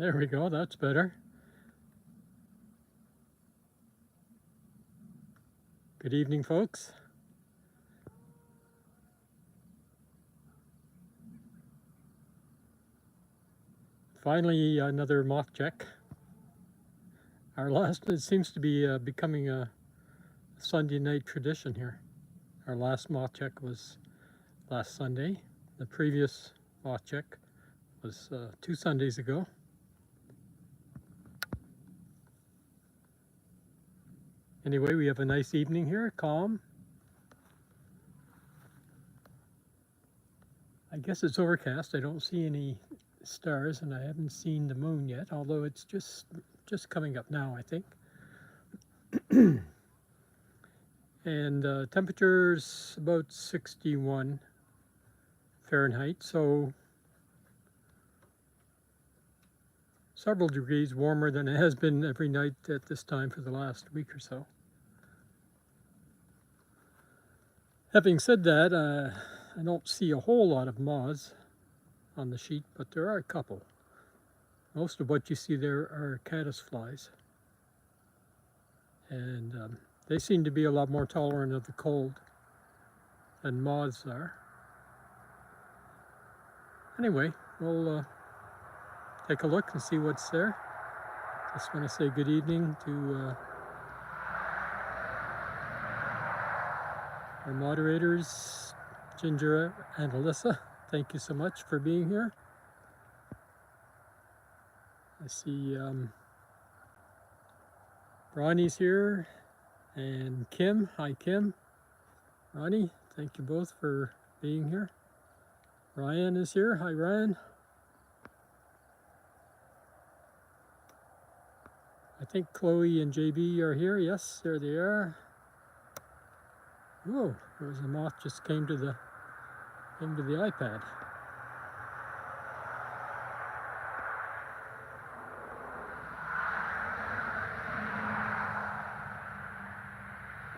There we go, that's better. Good evening, folks. Finally, another moth check. Our last, it seems to be becoming a Sunday night tradition here. Our last moth check was last Sunday. The previous moth check was 2 Sundays ago. Anyway, we have a nice evening here, calm. I guess it's overcast. I don't see any stars, and I haven't seen the moon yet, although it's just coming up now, I think. And temperature's about 61 Fahrenheit, so several degrees warmer than it has been every night at this time for the last week or so. Having said that, I don't see a whole lot of moths on the sheet, but there are a couple. Most of what you see there are caddisflies. And they seem to be a lot more tolerant of the cold than moths are. Anyway, we'll take a look and see what's there. Just want to say good evening to our moderators, Ginger and Alyssa. Thank you so much for being here. I see Ronnie's here and Kim. Hi, Kim. Ronnie, thank you both for being here. Ryan is here. Hi, Ryan. I think Chloe and JB are here. Yes, there they are. Whoa, there was a moth just came to the iPad.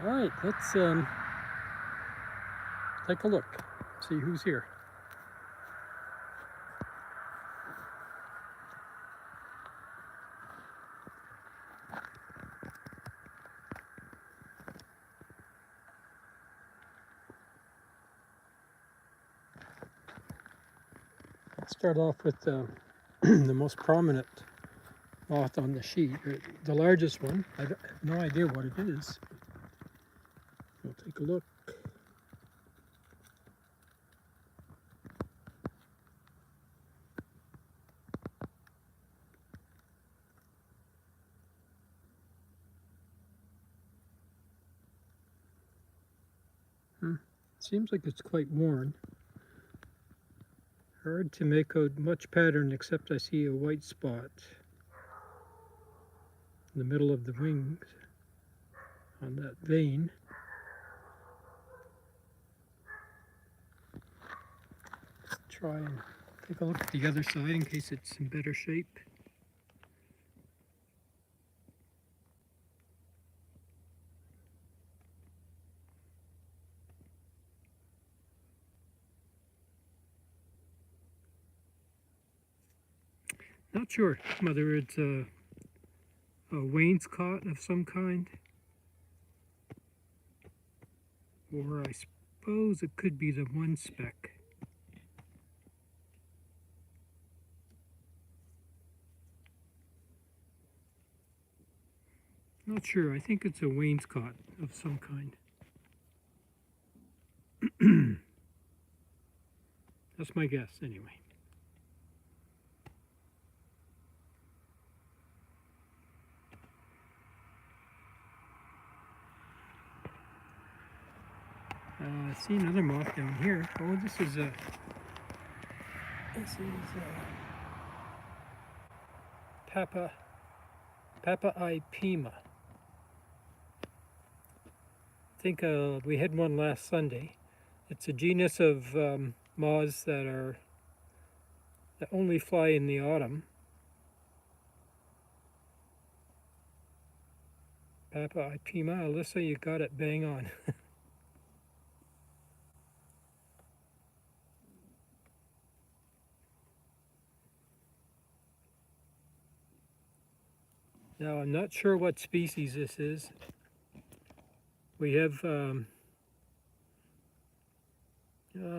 All right, let's take a look, see who's here. Let's start off with the most prominent moth on the sheet, the largest one. I have no idea what it is. We'll take a look. Seems like it's quite worn. Hard to make out much pattern, except I see a white spot in the middle of the wings on that vein. Let's try and take a look at the other side in case it's in better shape. Not sure whether it's a wainscot of some kind, or I suppose it could be the one speck. Not sure. I think it's a wainscot of some kind. That's my guess, anyway. I see another moth down here. Oh, this is Papa'i Pima. I think we had one last Sunday. It's a genus of moths that only fly in the autumn. Papa'i Pima. Alyssa, you got it bang on. Now, I'm not sure what species this is. We have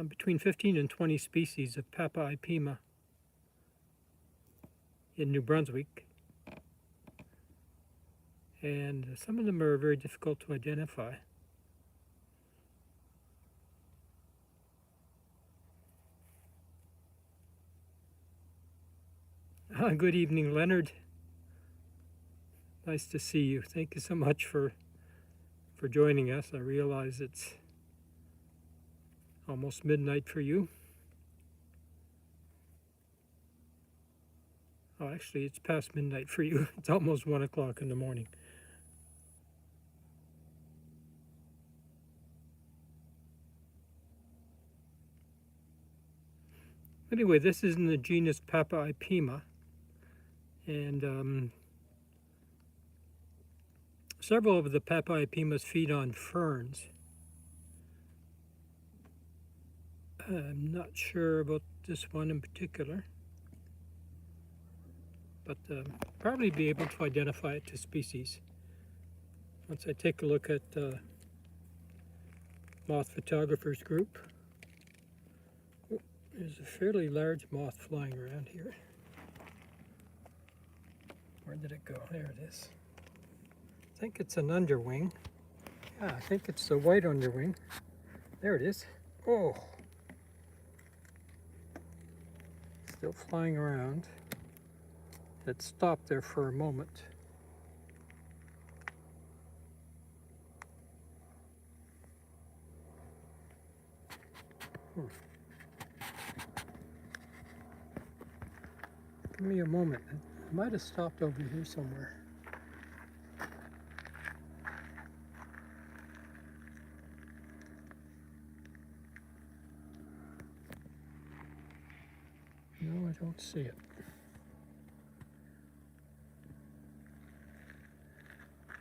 between 15 and 20 species of Papilipema in New Brunswick. And some of them are very difficult to identify. Good evening, Leonard. Nice to see you. Thank you so much for joining us. I realize it's almost midnight for you. Oh, actually, it's past midnight for you. It's almost 1 o'clock in the morning. Anyway, this is in the genus Papilipema, and several of the Papilipemas feed on ferns. I'm not sure about this one in particular, but probably be able to identify it to species once I take a look at moth photographers group. Oh, there's a fairly large moth flying around here. Where did it go? There it is. I think it's an underwing. Yeah, I think it's the white underwing. There it is. Oh, still flying around. It stopped there for a moment. Give me a moment. It might have stopped over here somewhere. No, I don't see it.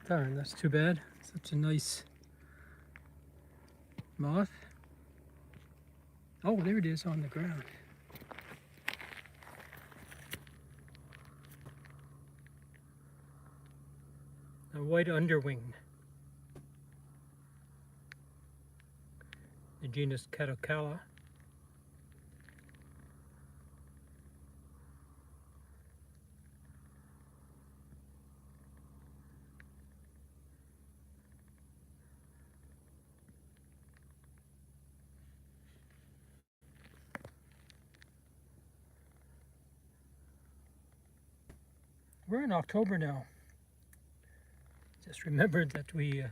Darn, that's too bad. Such a nice moth. Oh, there it is on the ground. A white underwing. The genus Caddisflies. We're in October now. Just remembered that we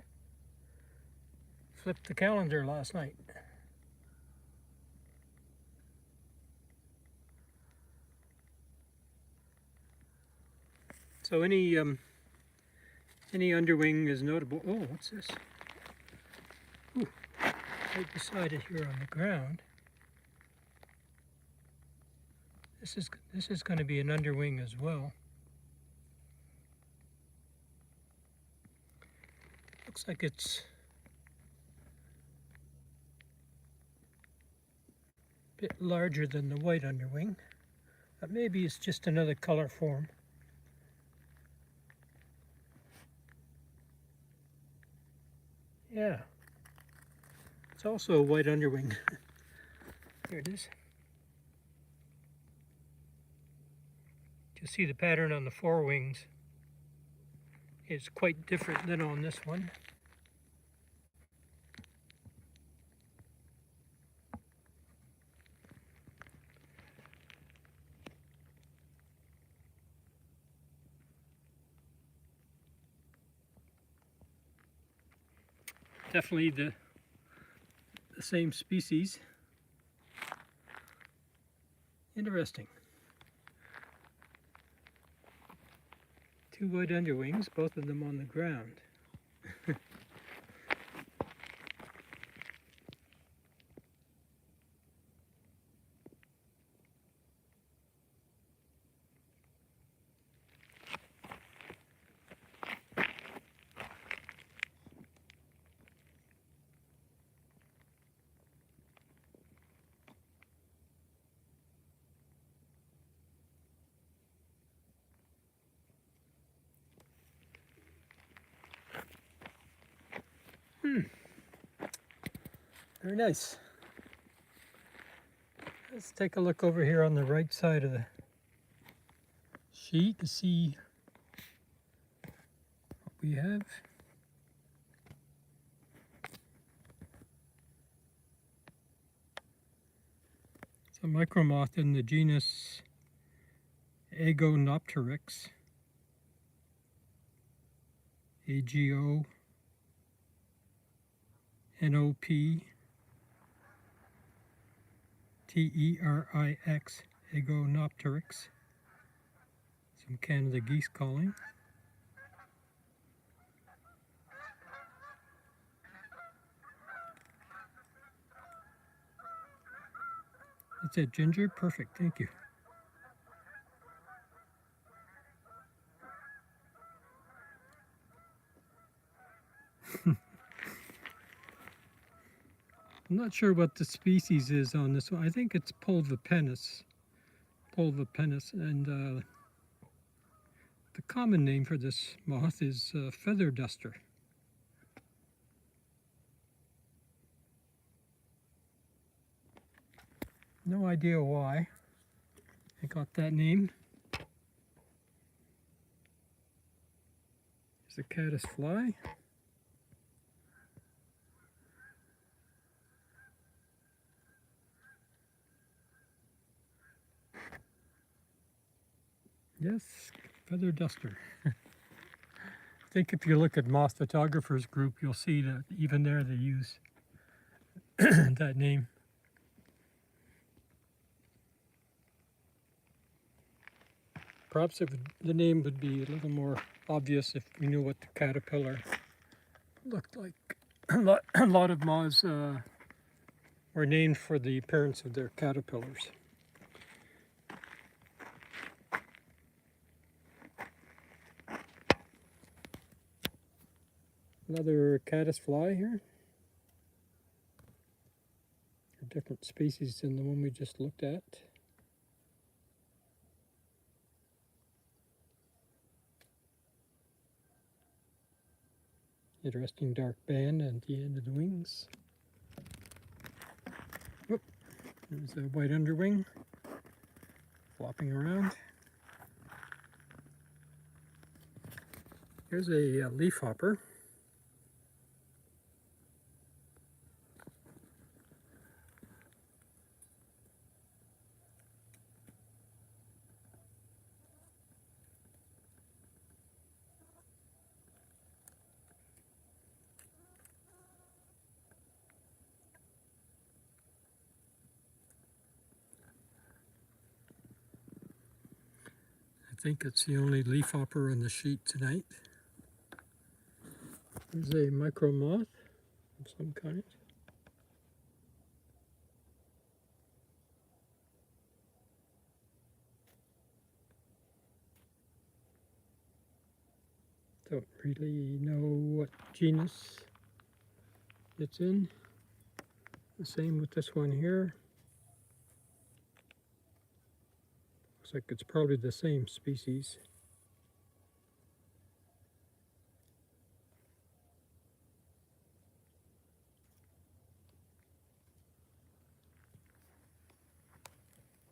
flipped the calendar last night. So any underwing is notable. Oh, what's this? Ooh, right beside it here on the ground. This is going to be an underwing as well. Looks like it's a bit larger than the white underwing, but maybe it's just another color form. Yeah, it's also a white underwing. Here it is. You see the pattern on the forewings is quite different than on this one. Definitely the same species. Interesting. Two white underwings, both of them on the ground. Very nice. Let's take a look over here on the right side of the sheet to see what we have. It's a micromoth in the genus Agonopteryx. Agonopteryx, Agonopteryx. Some Canada geese calling. That's it, Ginger. Perfect. Thank you. I'm not sure what the species is on this one. I think it's pulvipennis, and the common name for this moth is feather duster. No idea why I got that name. There's a caddisfly. Yes, feather duster. I think if you look at Moth Photographers Group, you'll see that even there they use that name. Perhaps the name would be a little more obvious if we knew what the caterpillar looked like. A lot of moths were named for the appearance of their caterpillars. Another caddisfly here. A different species than the one we just looked at. Interesting dark band at the end of the wings. Whoop. There's a white underwing flopping around. Here's a leafhopper. I think it's the only leafhopper on the sheet tonight. There's a micromoth of some kind. Don't really know what genus it's in. The same with this one here. Looks like it's probably the same species.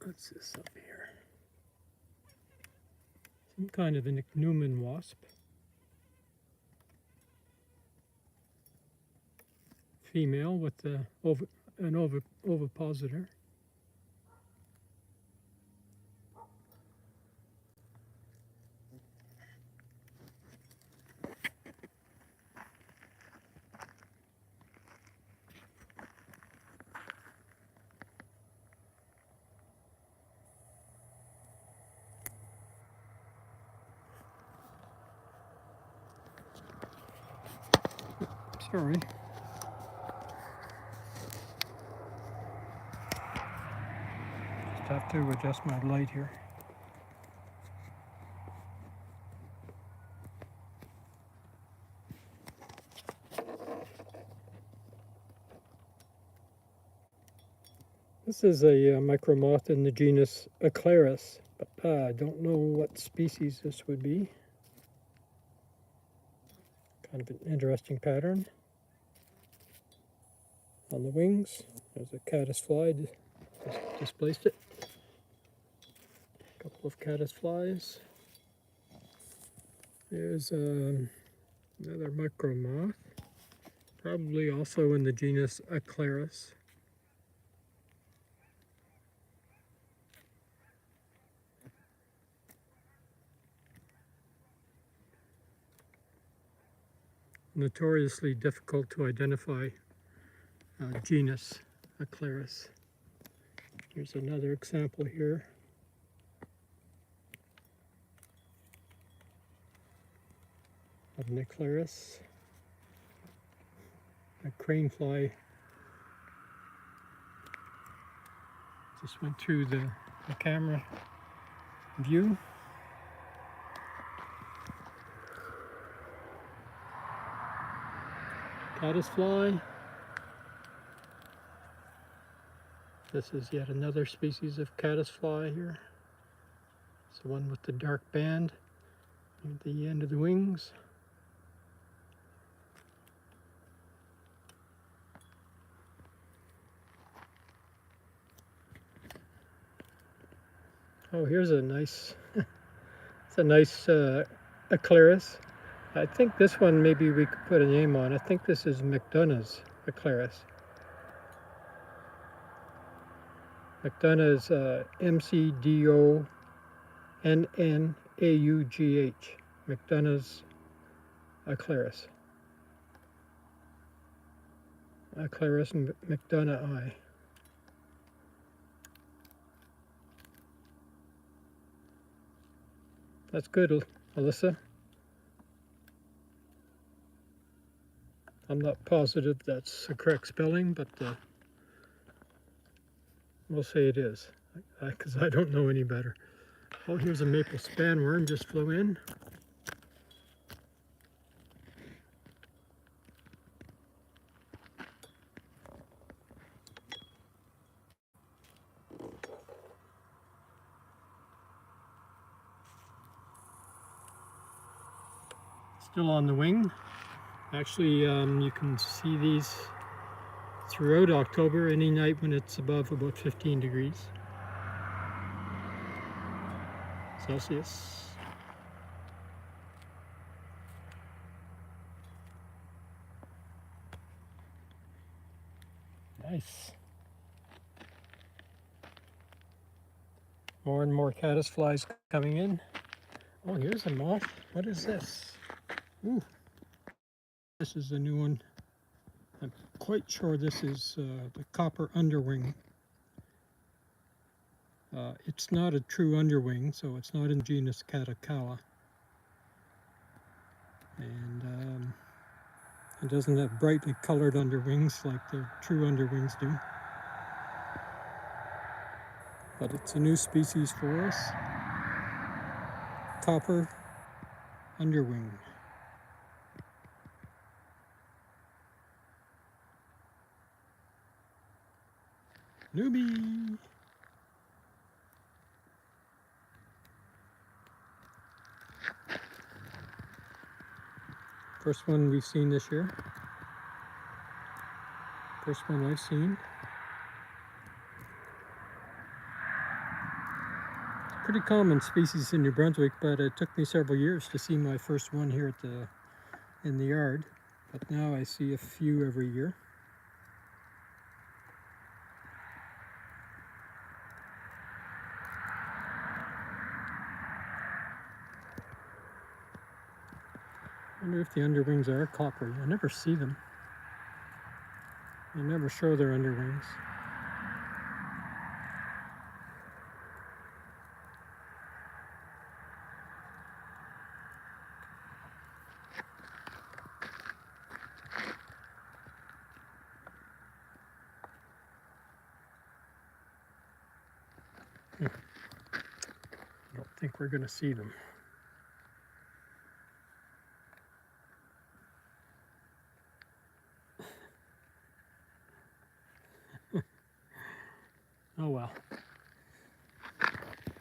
What's this up here? Some kind of an ichneumon wasp. Female with an ovipositor. Sorry. Just have to adjust my light here. This is a micromoth in the genus Aclaris, but I don't know what species this would be. Kind of an interesting pattern. On the wings, there's a caddisfly, just displaced it. A couple of caddisflies. There's another micro moth, probably also in the genus Aclaris. Notoriously difficult to identify genus Aclaris. Here's another example here. Of an Aclaris. A crane fly just went through the camera view. Caddisfly. This is yet another species of caddisfly here. It's the one with the dark band at the end of the wings. Oh, here's a nice, it's a nice Aclaris. I think this one maybe we could put a name on. I think this is McDonough's Aclaris. McDonough's McDonoughh. McDonough's Aclaris. Aclaris McDonough. That's good, Alyssa. I'm not positive that's the correct spelling, but we'll say it is, because I don't know any better. Oh, here's a maple spanworm just flew in. Still on the wing. Actually, you can see these throughout October, any night when it's above about 15 degrees Celsius. Nice. More and more caddisflies coming in. Oh, here's a moth. What is this? Ooh. This is a new one. I'm quite sure this is the copper underwing. It's not a true underwing, so it's not in genus Catocala. And it doesn't have brightly colored underwings like the true underwings do. But it's a new species for us. Copper underwing. Newbie! First one we've seen this year. First one I've seen. Pretty common species in New Brunswick, but it took me several years to see my first one here at in the yard. But now I see a few every year. I wonder if the underwings are copper. I never see them. They never show their underwings. I don't think we're going to see them. Oh well.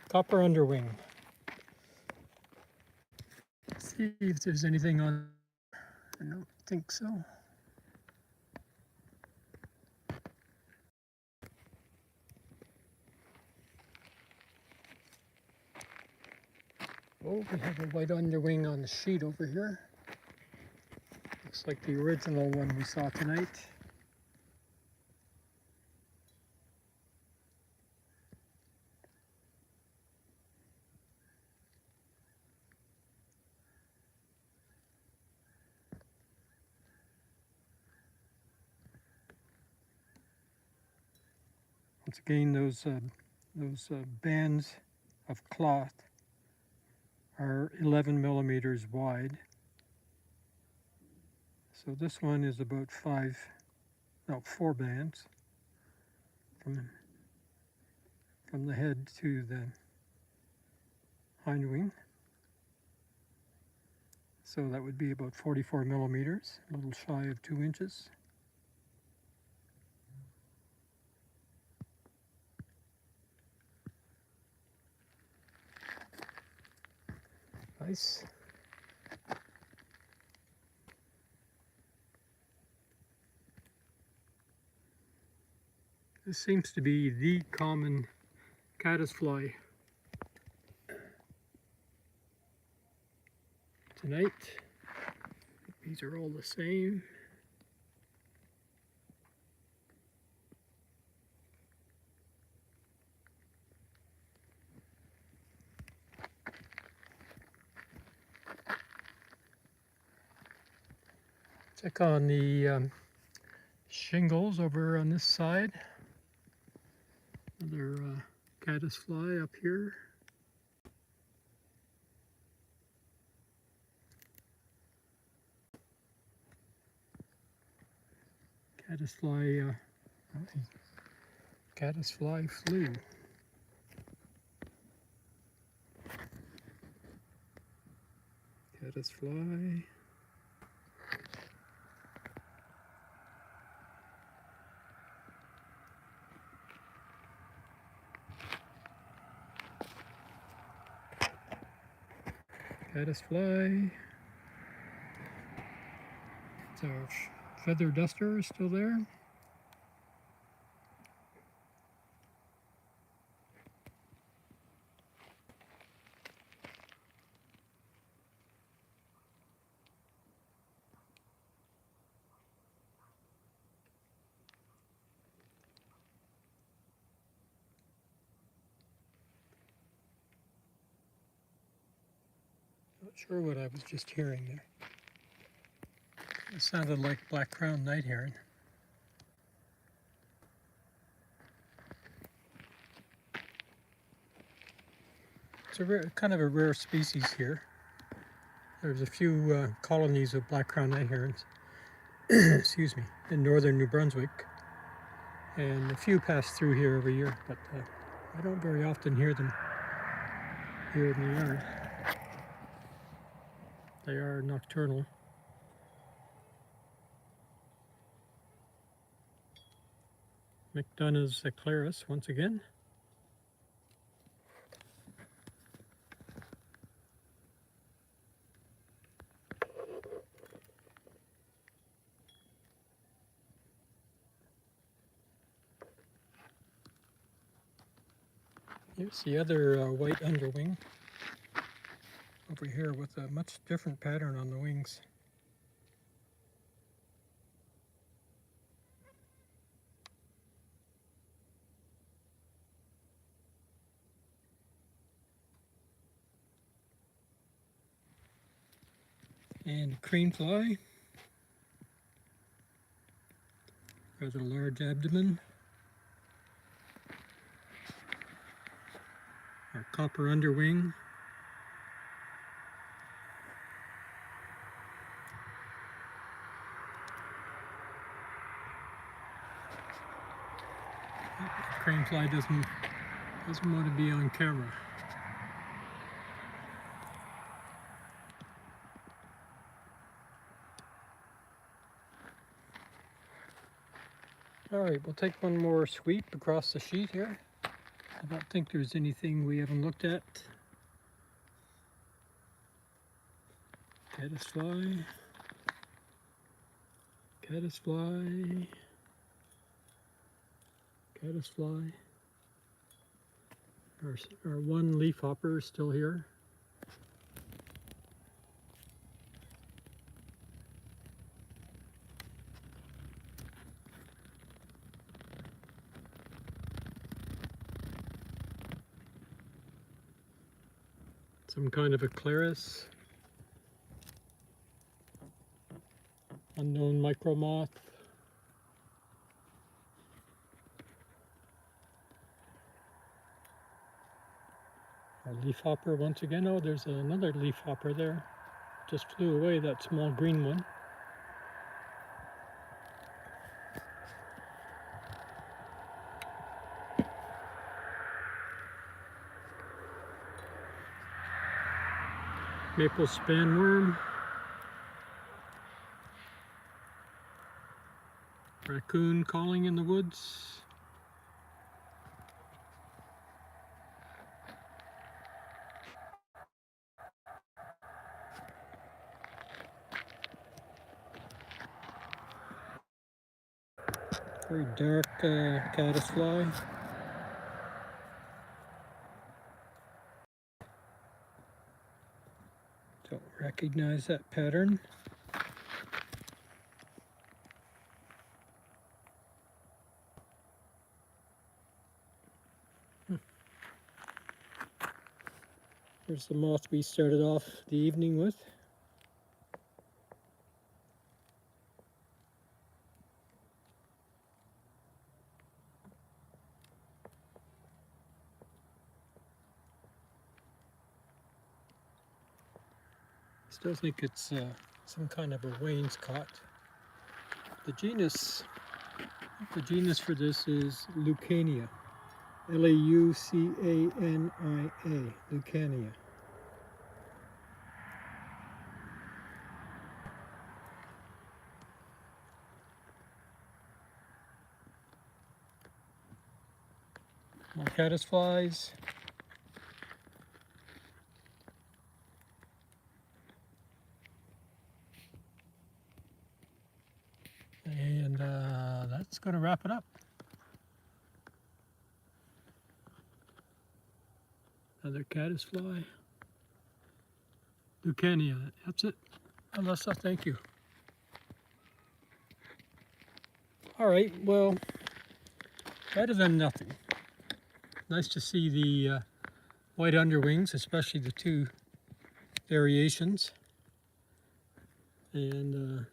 Copper underwing. Let's see if there's anything on. I don't think so. Oh, we have a white underwing on the sheet over here. Looks like the original one we saw tonight. Once again, those bands of cloth are 11 millimeters wide. So this one is about 4 bands from the head to the hind wing. So that would be about 44 millimeters, a little shy of 2 inches. Nice. This seems to be the common caddisfly tonight. These are all the same. Check on the shingles over on this side. Another caddisfly up here. Caddisfly flew. Caddisfly. Caddisfly. It's our feather duster is still there. Not sure what I was just hearing there. It sounded like black-crowned night heron. It's a kind of a rare species here. There's a few colonies of black-crowned night herons, excuse me, in northern New Brunswick, and a few pass through here every year, but I don't very often hear them here in the yard. They are nocturnal. McDonough's eclaris once again. Here's the other white underwing over here with a much different pattern on the wings. And a crane fly, rather large abdomen. Our copper underwing. The crane fly doesn't want to be on camera. All right, we'll take one more sweep across the sheet here. I don't think there's anything we haven't looked at. Caddisfly. Caddisfly. Caddisfly. Our one leafhopper is still here. Some kind of a claris. Unknown micro moth. Our leafhopper once again. Oh, there's another leafhopper there. Just flew away, that small green one. Maple spanworm. Raccoon calling in the woods. Very dark caddisfly. Don't recognize that pattern. Here's the moth we started off the evening with. Still think it's some kind of a wainscot. The genus for this is Lucania. L-A-U-C-A-N-I-A. Lucania. More caddisflies. And that's going to wrap it up. Another caddisfly. Lucania, that's it. Alyssa, thank you. All right, well, better than nothing. Nice to see the white underwings, especially the two variations. And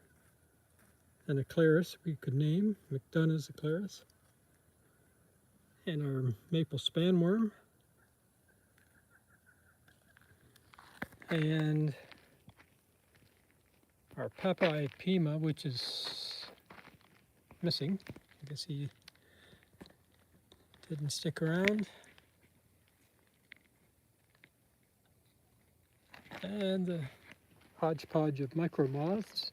a claris we could name. McDonough's a claris. And our maple spanworm. And our Popeye Pima, which is missing. I guess he didn't stick around. And a hodgepodge of micro moths.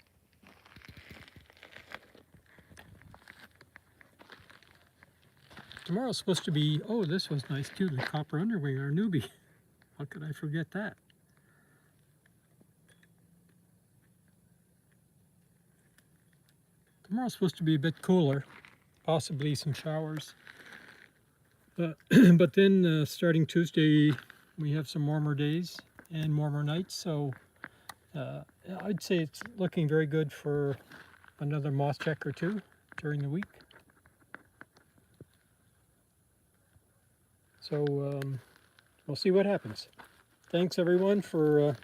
Tomorrow's supposed to be, oh, this was nice too, the copper underwing, our newbie. How could I forget that? Tomorrow's supposed to be a bit cooler, possibly some showers. But then starting Tuesday, we have some warmer days and warmer nights. So I'd say it's looking very good for another moth check or two during the week. So we'll see what happens. Thanks everyone for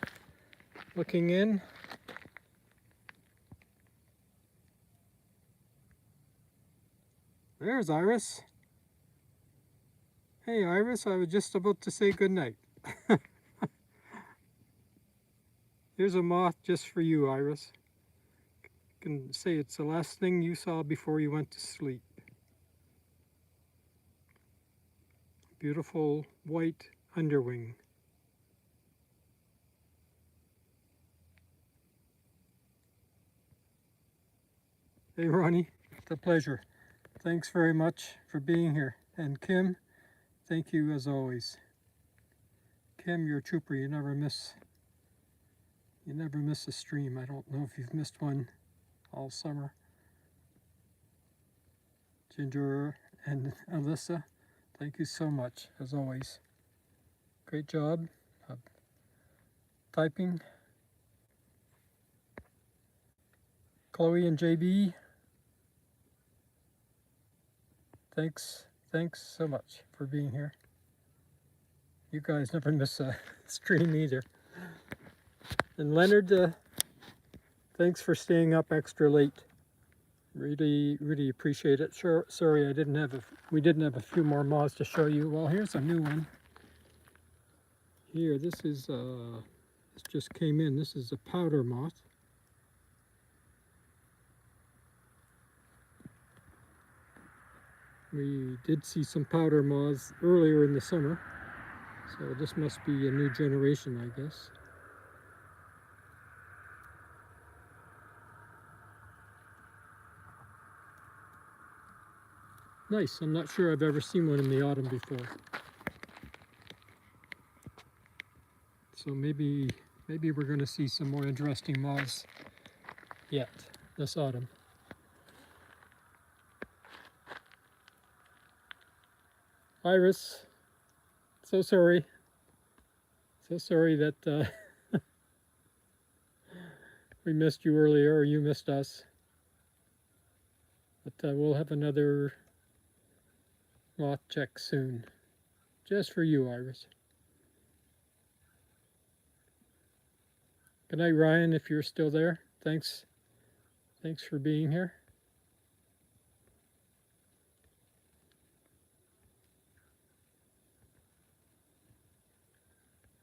looking in. There's Iris. Hey Iris, I was just about to say good night. Here's a moth just for you, Iris. You can say it's the last thing you saw before you went to sleep. Beautiful white underwing. Hey Ronnie, it's a pleasure. Thanks very much for being here. And Kim, thank you as always. Kim, you're a trooper. You never miss a stream. I don't know if you've missed one all summer. Ginger and Alyssa, thank you so much as always. Great job of typing. Chloe and JB, thanks so much for being here. You guys never miss a stream either. And Leonard, thanks for staying up extra late. Really appreciate it. Sure, sorry we didn't have a few more moths to show you. Well, here's a new one. Here, this just came in. This is a powder moth. We did see some powder moths earlier in the summer, so this must be a new generation, I guess. Nice. I'm not sure I've ever seen one in the autumn before. So maybe we're going to see some more interesting moths yet this autumn. Iris, so sorry. So sorry that we missed you earlier, or you missed us. But we'll have another moth check soon. Just for you, Iris. Good night, Ryan, if you're still there. Thanks for being here.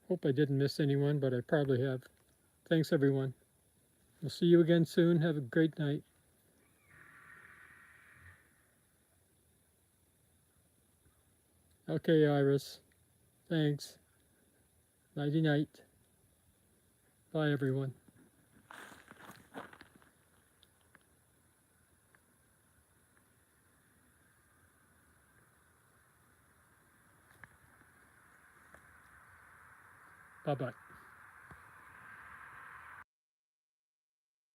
Hope I didn't miss anyone, but I probably have. Thanks, everyone. We'll see you again soon. Have a great night. Okay, Iris. Thanks. Nighty night. Bye, everyone. Bye-bye.